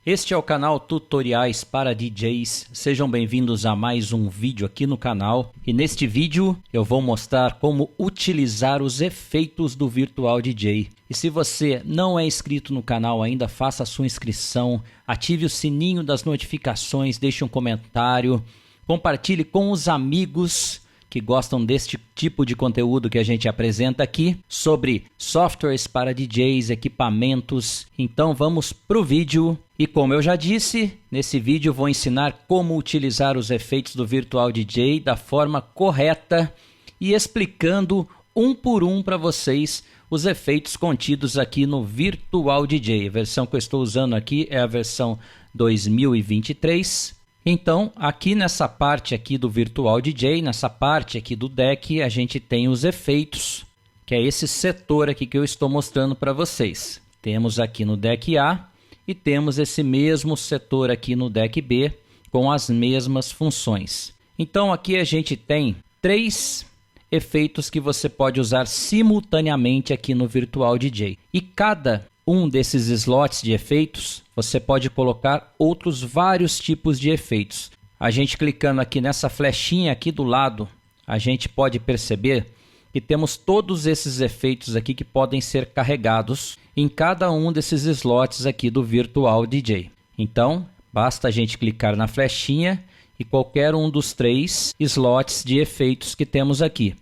Este é o canal Tutoriais para DJs, sejam bem-vindos a mais um vídeo aqui no canal. E neste vídeo eu vou mostrar como utilizar os efeitos do Virtual DJ. E se você não é inscrito no canal ainda, faça a sua inscrição, ative o sininho das notificações, deixe um comentário, compartilhe com os amigos que gostam deste tipo de conteúdo que a gente apresenta aqui sobre softwares para DJs, equipamentos. Então vamos para o vídeo. E como eu já disse, nesse vídeo eu vou ensinar como utilizar os efeitos do Virtual DJ da forma correta e explicando um por um para vocês os efeitos contidos aqui no Virtual DJ. A versão que eu estou usando aqui é a versão 2023. Então, aqui nessa parte aqui do Virtual DJ, nessa parte aqui do deck, a gente tem os efeitos, que é esse setor aqui que eu estou mostrando para vocês. Temos aqui no deck A e temos esse mesmo setor aqui no deck B, com as mesmas funções. Então, aqui a gente tem 3 efeitos que você pode usar simultaneamente aqui no Virtual DJ. E cada um desses slots de efeitos, você pode colocar outros vários tipos de efeitos. A gente clicando aqui nessa flechinha aqui do lado, a gente pode perceber que temos todos esses efeitos aqui que podem ser carregados em cada um desses slots aqui do Virtual DJ. Então, basta a gente clicar na flechinha e qualquer um dos 3 slots de efeitos que temos aqui.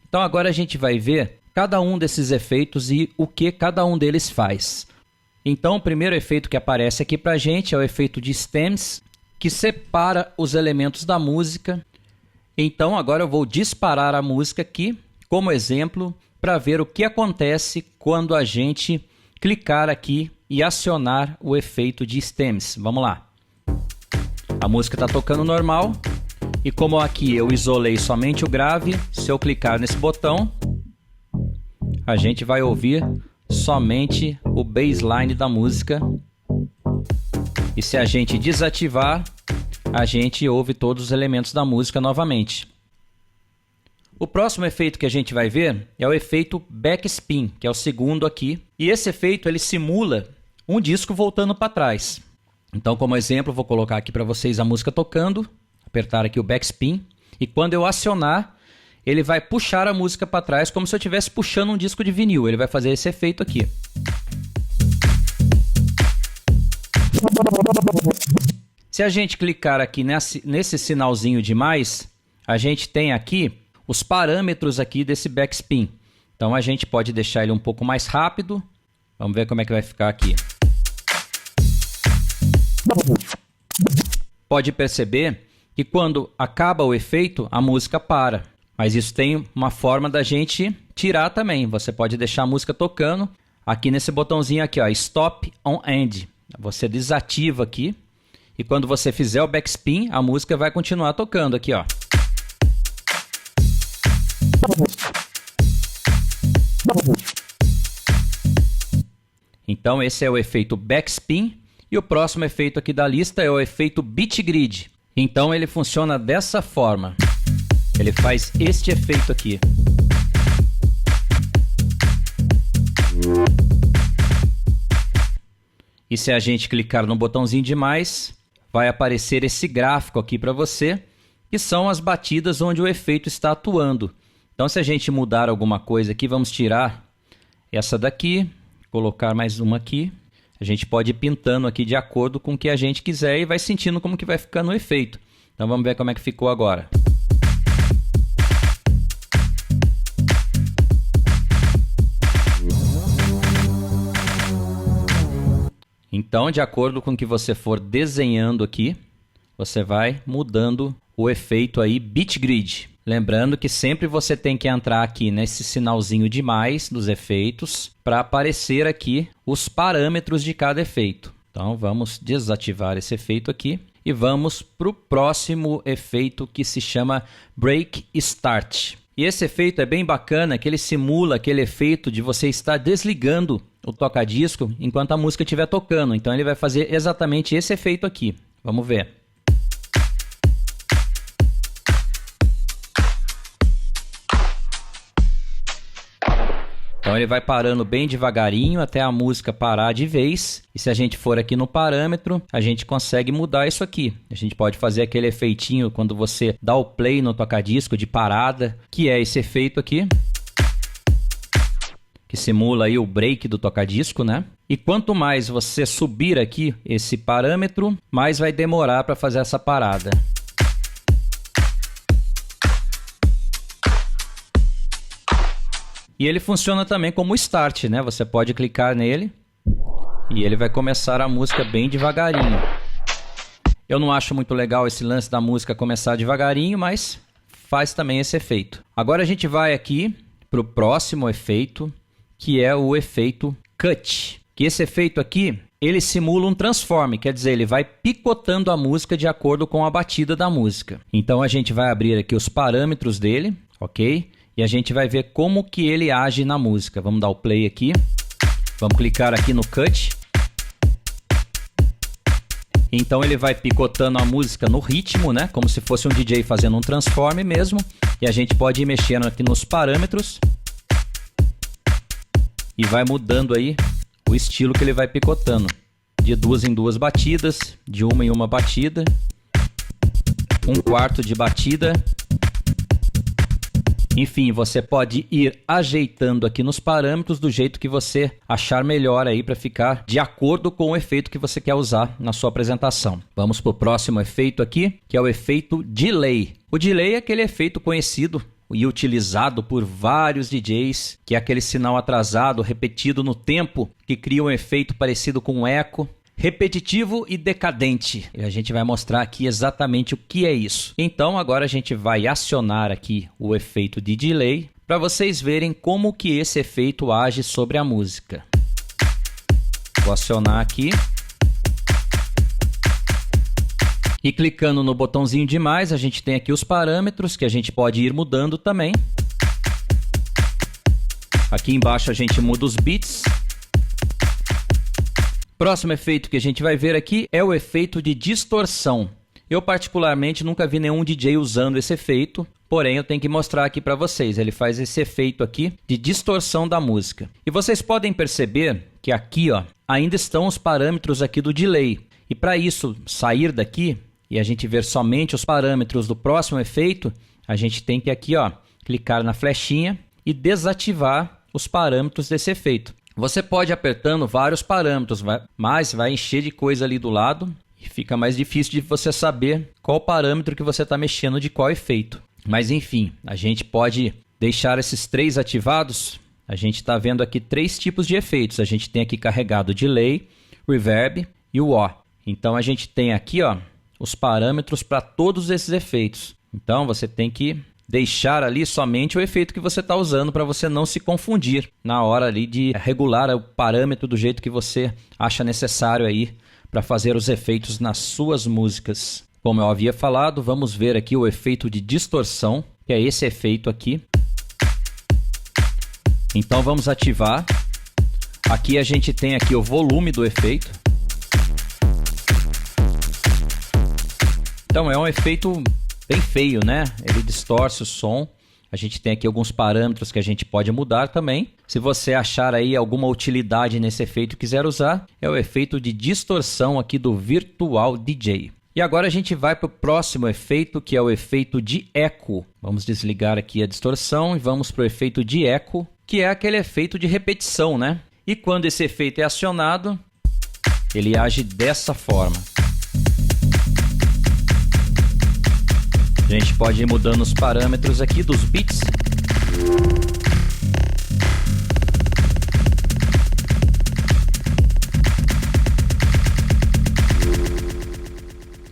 Então agora a gente vai ver cada um desses efeitos e o que cada um deles faz. Então o primeiro efeito que aparece aqui para a gente é o efeito de stems, que separa os elementos da música. Então agora eu vou disparar a música aqui como exemplo para ver o que acontece quando a gente clicar aqui e acionar o efeito de stems. Vamos lá. A música está tocando normal e como aqui eu isolei somente o grave, se eu clicar nesse botão, a gente vai ouvir somente o bassline da música. E se a gente desativar, a gente ouve todos os elementos da música novamente. O próximo efeito que a gente vai ver é o efeito backspin, que é o segundo aqui. E esse efeito ele simula um disco voltando para trás. Então, como exemplo, vou colocar aqui para vocês a música tocando, apertar aqui o backspin, e quando eu acionar, ele vai puxar a música para trás como se eu estivesse puxando um disco de vinil. Ele vai fazer esse efeito aqui. Se a gente clicar aqui nesse sinalzinho de mais, a gente tem aqui os parâmetros aqui desse backspin. Então a gente pode deixar ele um pouco mais rápido. Vamos ver como é que vai ficar aqui. Pode perceber que quando acaba o efeito, a música para. Mas isso tem uma forma da gente tirar também. Você pode deixar a música tocando aqui nesse botãozinho aqui, ó, Stop on End. Você desativa aqui e quando você fizer o backspin, a música vai continuar tocando aqui, ó. Então esse é o efeito backspin e o próximo efeito aqui da lista é o efeito beat grid. Então ele funciona dessa forma. Ele faz este efeito aqui. E se a gente clicar no botãozinho de mais, vai aparecer esse gráfico aqui para você, que são as batidas onde o efeito está atuando. Então se a gente mudar alguma coisa aqui, vamos tirar essa daqui, colocar mais uma aqui. A gente pode ir pintando aqui de acordo com o que a gente quiser e vai sentindo como que vai ficando o efeito. Então vamos ver como é que ficou agora. Então, de acordo com o que você for desenhando aqui, você vai mudando o efeito aí beat grid. Lembrando que sempre você tem que entrar aqui nesse sinalzinho de mais dos efeitos para aparecer aqui os parâmetros de cada efeito. Então, vamos desativar esse efeito aqui e vamos para o próximo efeito que se chama Break Start. E esse efeito é bem bacana, que ele simula aquele efeito de você estar desligando o toca-disco enquanto a música estiver tocando. Então ele vai fazer exatamente esse efeito aqui. Vamos ver. Então ele vai parando bem devagarinho até a música parar de vez. E se a gente for aqui no parâmetro, a gente consegue mudar isso aqui. A gente pode fazer aquele efeitinho quando você dá o play no tocadisco de parada, que é esse efeito aqui, que simula aí o break do tocadisco, né? E quanto mais você subir aqui esse parâmetro, mais vai demorar para fazer essa parada. E ele funciona também como start, né? Você pode clicar nele e ele vai começar a música bem devagarinho. Eu não acho muito legal esse lance da música começar devagarinho, mas faz também esse efeito. Agora a gente vai aqui para o próximo efeito, que é o efeito Cut. Que esse efeito aqui, ele simula um transform, quer dizer, ele vai picotando a música de acordo com a batida da música. Então a gente vai abrir aqui os parâmetros dele, ok? E a gente vai ver como que ele age na música. Vamos dar o play aqui. Vamos clicar aqui no Cut. Então ele vai picotando a música no ritmo, né? Como se fosse um DJ fazendo um transform mesmo. E a gente pode ir mexendo aqui nos parâmetros. E vai mudando aí o estilo que ele vai picotando. De 2 em 2 batidas, de 1 em 1 batida. 1/4 de batida. Enfim, você pode ir ajeitando aqui nos parâmetros do jeito que você achar melhor aí para ficar de acordo com o efeito que você quer usar na sua apresentação. Vamos para o próximo efeito aqui, que é o efeito Delay. O Delay é aquele efeito conhecido e utilizado por vários DJs, que é aquele sinal atrasado, repetido no tempo, que cria um efeito parecido com um eco. Repetitivo e decadente. E a gente vai mostrar aqui exatamente o que é isso. Então agora a gente vai acionar aqui o efeito de delay para vocês verem como que esse efeito age sobre a música. Vou acionar aqui. E clicando no botãozinho de mais, a gente tem aqui os parâmetros que a gente pode ir mudando também. Aqui embaixo a gente muda os beats. Próximo efeito que a gente vai ver aqui é o efeito de distorção. Eu particularmente nunca vi nenhum DJ usando esse efeito, porém eu tenho que mostrar aqui para vocês. Ele faz esse efeito aqui de distorção da música. E vocês podem perceber que aqui, ó, ainda estão os parâmetros aqui do delay. E para isso sair daqui e a gente ver somente os parâmetros do próximo efeito, a gente tem que aqui, ó, clicar na flechinha e desativar os parâmetros desse efeito. Você pode ir apertando vários parâmetros, mas vai encher de coisa ali do lado e fica mais difícil de você saber qual parâmetro que você está mexendo de qual efeito. Mas enfim, a gente pode deixar esses 3 ativados. A gente está vendo aqui 3 tipos de efeitos. A gente tem aqui carregado Delay, Reverb e o O. Então a gente tem aqui, ó, os parâmetros para todos esses efeitos. Então você tem que deixar ali somente o efeito que você está usando para você não se confundir na hora ali de regular o parâmetro do jeito que você acha necessário aí para fazer os efeitos nas suas músicas. Como eu havia falado, vamos ver aqui o efeito de distorção, que é esse efeito aqui. Então vamos ativar. Aqui a gente tem aqui o volume do efeito. Então é um efeito bem feio, né? Ele distorce o som. A gente tem aqui alguns parâmetros que a gente pode mudar também. Se você achar aí alguma utilidade nesse efeito e quiser usar, é o efeito de distorção aqui do Virtual DJ. E agora a gente vai para o próximo efeito, que é o efeito de eco. Vamos desligar aqui a distorção e vamos para o efeito de eco, que é aquele efeito de repetição, né? E quando esse efeito é acionado, ele age dessa forma. A gente pode ir mudando os parâmetros aqui dos beats.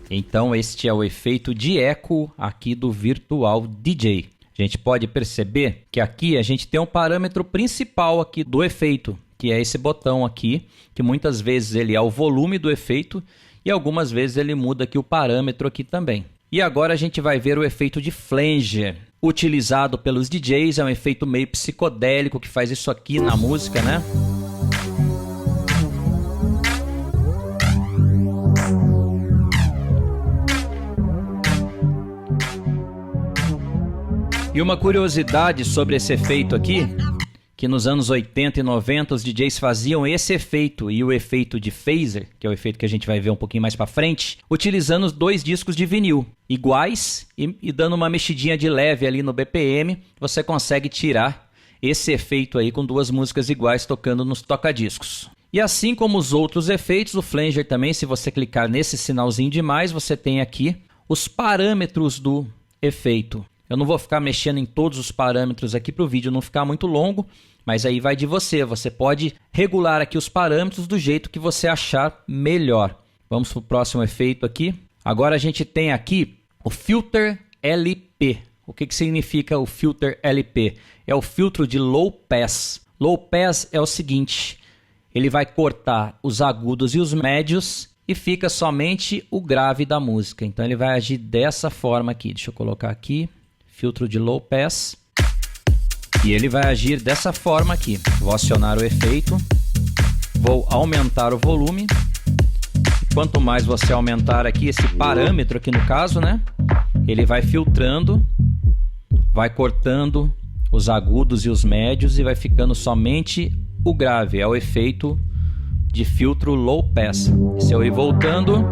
Então este é o efeito de eco aqui do Virtual DJ. A gente pode perceber que aqui a gente tem um parâmetro principal aqui do efeito, que é esse botão aqui, que muitas vezes ele é o volume do efeito e algumas vezes ele muda aqui o parâmetro aqui também. E agora a gente vai ver o efeito de flanger, utilizado pelos DJs, é um efeito meio psicodélico que faz isso aqui na música, né? E uma curiosidade sobre esse efeito aqui, que nos anos 80 e 90 os DJs faziam esse efeito e o efeito de phaser, que é o efeito que a gente vai ver um pouquinho mais para frente, utilizando 2 discos de vinil iguais e dando uma mexidinha de leve ali no BPM, você consegue tirar esse efeito aí com 2 músicas iguais tocando nos tocadiscos. E assim como os outros efeitos, o flanger também, se você clicar nesse sinalzinho de mais, você tem aqui os parâmetros do efeito. Eu não vou ficar mexendo em todos os parâmetros aqui para o vídeo não ficar muito longo, mas aí vai de você. Você pode regular aqui os parâmetros do jeito que você achar melhor. Vamos para o próximo efeito aqui. Agora a gente tem aqui o Filter LP. O que significa o Filter LP? É o filtro de Low Pass. Low Pass é o seguinte, ele vai cortar os agudos e os médios e fica somente o grave da música. Então ele vai agir dessa forma aqui. Deixa eu colocar aqui. Filtro de Low Pass. E ele vai agir dessa forma aqui. Vou acionar o efeito. Vou aumentar o volume. E quanto mais você aumentar aqui esse parâmetro aqui no caso, né? Ele vai filtrando, vai cortando os agudos e os médios e vai ficando somente o grave. É o efeito de filtro Low Pass. Se eu ir voltando,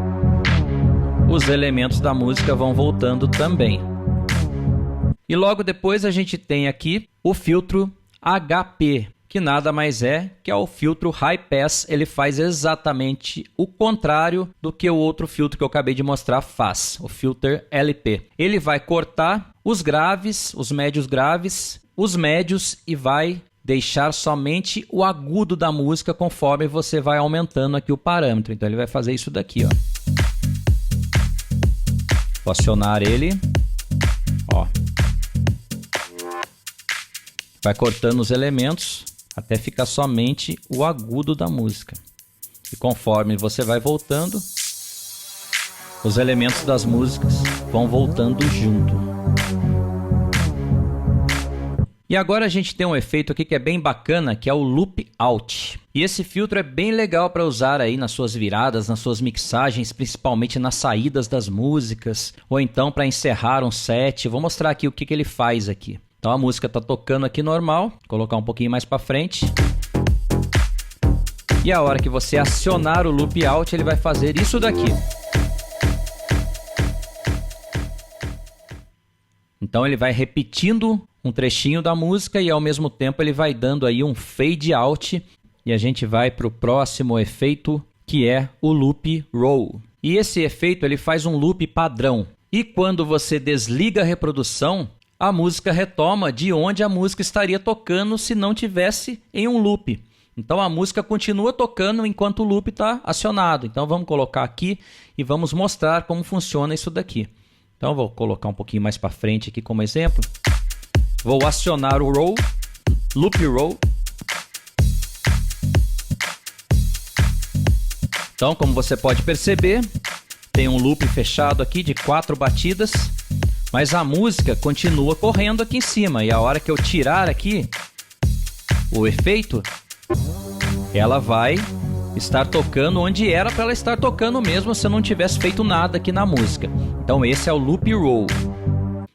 os elementos da música vão voltando também. E logo depois a gente tem aqui o filtro HP, que nada mais é que é o filtro High Pass. Ele faz exatamente o contrário do que o outro filtro que eu acabei de mostrar faz, o Filter LP. Ele vai cortar os graves, os médios graves, os médios e vai deixar somente o agudo da música conforme você vai aumentando aqui o parâmetro. Então ele vai fazer isso daqui, ó. Vou acionar ele, ó. Vai cortando os elementos até ficar somente o agudo da música. E conforme você vai voltando, os elementos das músicas vão voltando junto. E agora a gente tem um efeito aqui que é bem bacana, que é o Loop Out. E esse filtro é bem legal para usar aí nas suas viradas, nas suas mixagens, principalmente nas saídas das músicas, ou então para encerrar um set. Vou mostrar aqui o que ele faz aqui. Então a música está tocando aqui normal, vou colocar um pouquinho mais para frente. E a hora que você acionar o Loop Out, ele vai fazer isso daqui. Então ele vai repetindo um trechinho da música e ao mesmo tempo ele vai dando aí um fade out. E a gente vai para o próximo efeito, que é o Loop Roll. E esse efeito ele faz um loop padrão. E quando você desliga a reprodução, a música retoma de onde a música estaria tocando se não tivesse em um loop. Então a música continua tocando enquanto o loop está acionado. Então vamos colocar aqui e vamos mostrar como funciona isso daqui. Então vou colocar um pouquinho mais para frente aqui como exemplo. Vou acionar o roll, loop roll. Então, como você pode perceber, tem um loop fechado aqui de 4 batidas. Mas a música continua correndo aqui em cima. E a hora que eu tirar aqui o efeito, ela vai estar tocando onde era para ela estar tocando mesmo se eu não tivesse feito nada aqui na música. Então esse é o Loop Roll.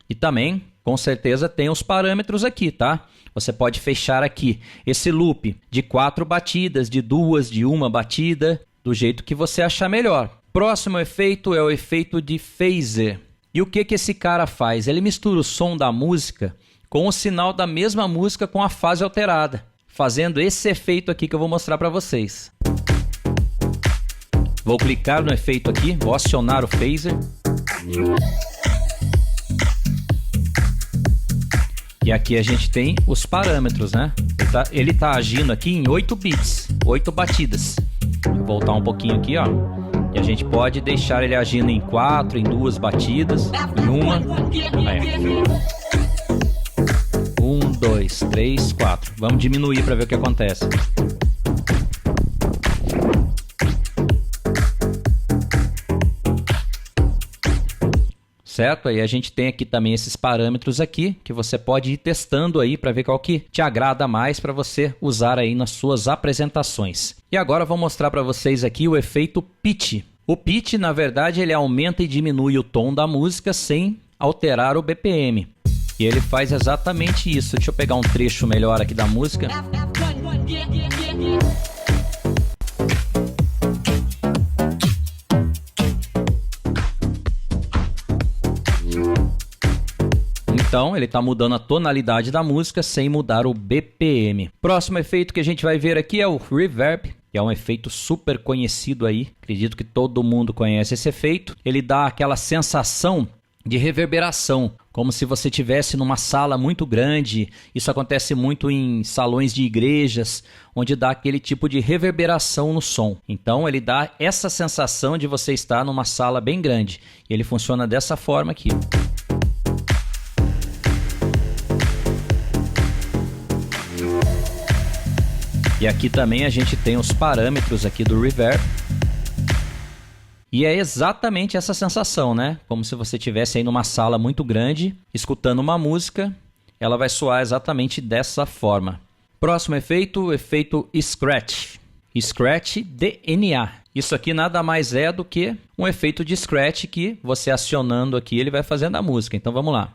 E também, com certeza, tem os parâmetros aqui, tá? Você pode fechar aqui esse loop de 4 batidas, de 2, de 1 batida, do jeito que você achar melhor. Próximo efeito é o efeito de phaser. E o que esse cara faz? Ele mistura o som da música com o sinal da mesma música com a fase alterada, fazendo esse efeito aqui que eu vou mostrar para vocês. Vou clicar no efeito aqui, vou acionar o phaser. E aqui a gente tem os parâmetros, né? Ele tá agindo aqui em 8 bits, 8 batidas. Vou voltar um pouquinho aqui, ó. E a gente pode deixar ele agindo em 4, em 2 batidas, em uma. Aí. 1, 2, 3, 4. Vamos diminuir para ver o que acontece. Certo? Aí a gente tem aqui também esses parâmetros aqui, que você pode ir testando aí para ver qual que te agrada mais para você usar aí nas suas apresentações. E agora eu vou mostrar para vocês aqui o efeito pitch. O pitch, na verdade, ele aumenta e diminui o tom da música sem alterar o BPM. E ele faz exatamente isso. Deixa eu pegar um trecho melhor aqui da música. Então, ele está mudando a tonalidade da música sem mudar o BPM. Próximo efeito que a gente vai ver aqui é o Reverb, que é um efeito super conhecido aí. Acredito que todo mundo conhece esse efeito. Ele dá aquela sensação de reverberação, como se você estivesse numa sala muito grande. Isso acontece muito em salões de igrejas, onde dá aquele tipo de reverberação no som. Então ele dá essa sensação de você estar numa sala bem grande. E ele funciona dessa forma aqui. E aqui também a gente tem os parâmetros aqui do reverb. E é exatamente essa sensação, né? Como se você estivesse aí numa sala muito grande, escutando uma música, ela vai soar exatamente dessa forma. Próximo efeito, o efeito Scratch. Scratch DNA. Isso aqui nada mais é do que um efeito de scratch que você acionando aqui, ele vai fazendo a música. Então vamos lá.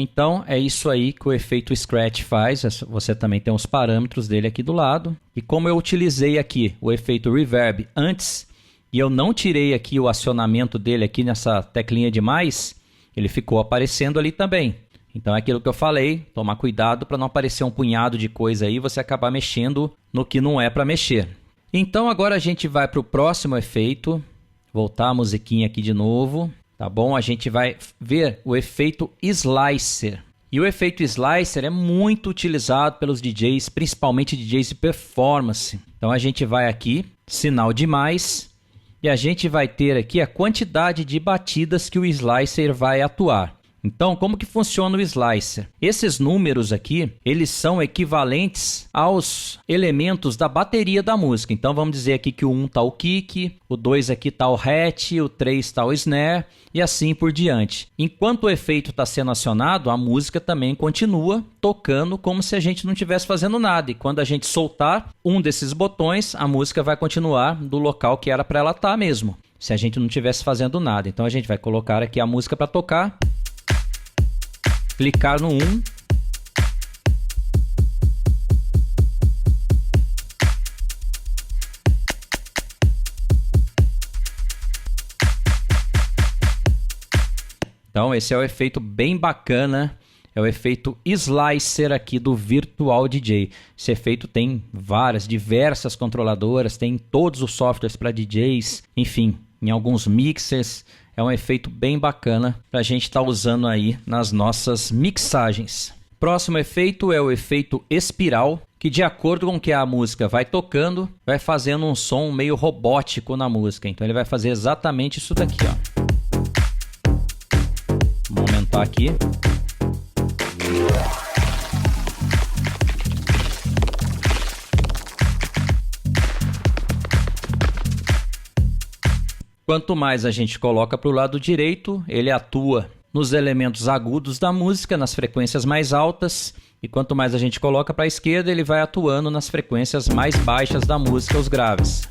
Então é isso aí que o efeito Scratch faz. Você também tem os parâmetros dele aqui do lado. E como eu utilizei aqui o efeito Reverb antes e eu não tirei aqui o acionamento dele aqui nessa teclinha de mais, ele ficou aparecendo ali também. Então é aquilo que eu falei, tomar cuidado para não aparecer um punhado de coisa aí e você acabar mexendo no que não é para mexer. Então agora a gente vai para o próximo efeito. Voltar a musiquinha aqui de novo. Tá bom? A gente vai ver o efeito Slicer. E o efeito Slicer é muito utilizado pelos DJs, principalmente DJs de performance. Então a gente vai aqui, sinal de mais, e a gente vai ter aqui a quantidade de batidas que o Slicer vai atuar. Então, como que funciona o Slicer? Esses números aqui, eles são equivalentes aos elementos da bateria da música. Então, vamos dizer aqui que o 1 está o kick, o 2 aqui está o hat, o 3 está o snare e assim por diante. Enquanto o efeito está sendo acionado, a música também continua tocando como se a gente não estivesse fazendo nada. E quando a gente soltar um desses botões, a música vai continuar do local que era para ela estar mesmo, se a gente não estivesse fazendo nada. Então, a gente vai colocar aqui a música para tocar. Clicar no 1. Então esse é o efeito bem bacana, é o efeito Slicer aqui do Virtual DJ. Esse efeito tem diversas controladoras, tem todos os softwares para DJs, enfim, em alguns mixers. É um efeito bem bacana para a gente estar usando aí nas nossas mixagens. Próximo efeito é o efeito espiral, que de acordo com que a música vai tocando, vai fazendo um som meio robótico na música. Então ele vai fazer exatamente isso daqui, ó. Vamos aumentar aqui. Quanto mais a gente coloca para o lado direito, ele atua nos elementos agudos da música, nas frequências mais altas. E quanto mais a gente coloca para a esquerda, ele vai atuando nas frequências mais baixas da música, os graves.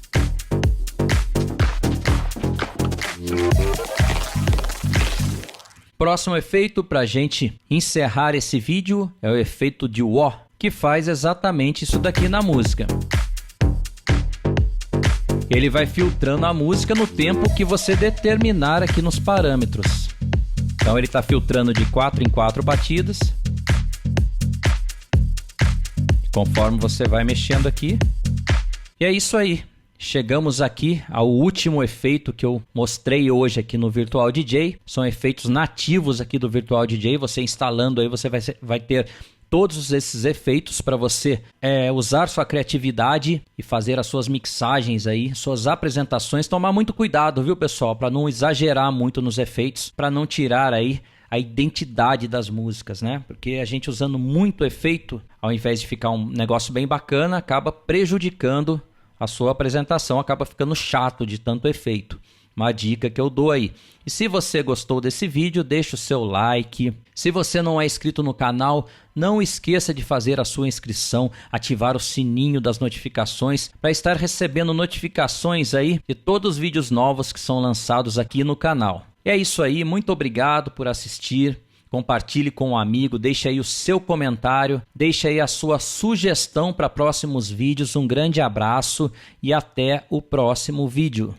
Próximo efeito para a gente encerrar esse vídeo é o efeito de wah, que faz exatamente isso daqui na música. Ele vai filtrando a música no tempo que você determinar aqui nos parâmetros. Então ele está filtrando de 4 em 4 batidas. Conforme você vai mexendo aqui. E é isso aí. Chegamos aqui ao último efeito que eu mostrei hoje aqui no Virtual DJ. São efeitos nativos aqui do Virtual DJ. Você instalando aí, você vai ter todos esses efeitos para você usar sua criatividade e fazer as suas mixagens aí, suas apresentações. Tomar muito cuidado, viu, pessoal, para não exagerar muito nos efeitos, para não tirar aí a identidade das músicas, né? Porque a gente usando muito efeito, ao invés de ficar um negócio bem bacana, acaba prejudicando a sua apresentação, acaba ficando chato de tanto efeito. Uma dica que eu dou aí. E se você gostou desse vídeo, deixa o seu like. Se você não é inscrito no canal, não esqueça de fazer a sua inscrição, ativar o sininho das notificações para estar recebendo notificações aí de todos os vídeos novos que são lançados aqui no canal. É isso aí, muito obrigado por assistir. Compartilhe com um amigo, deixe aí o seu comentário, deixe aí a sua sugestão para próximos vídeos. Um grande abraço e até o próximo vídeo.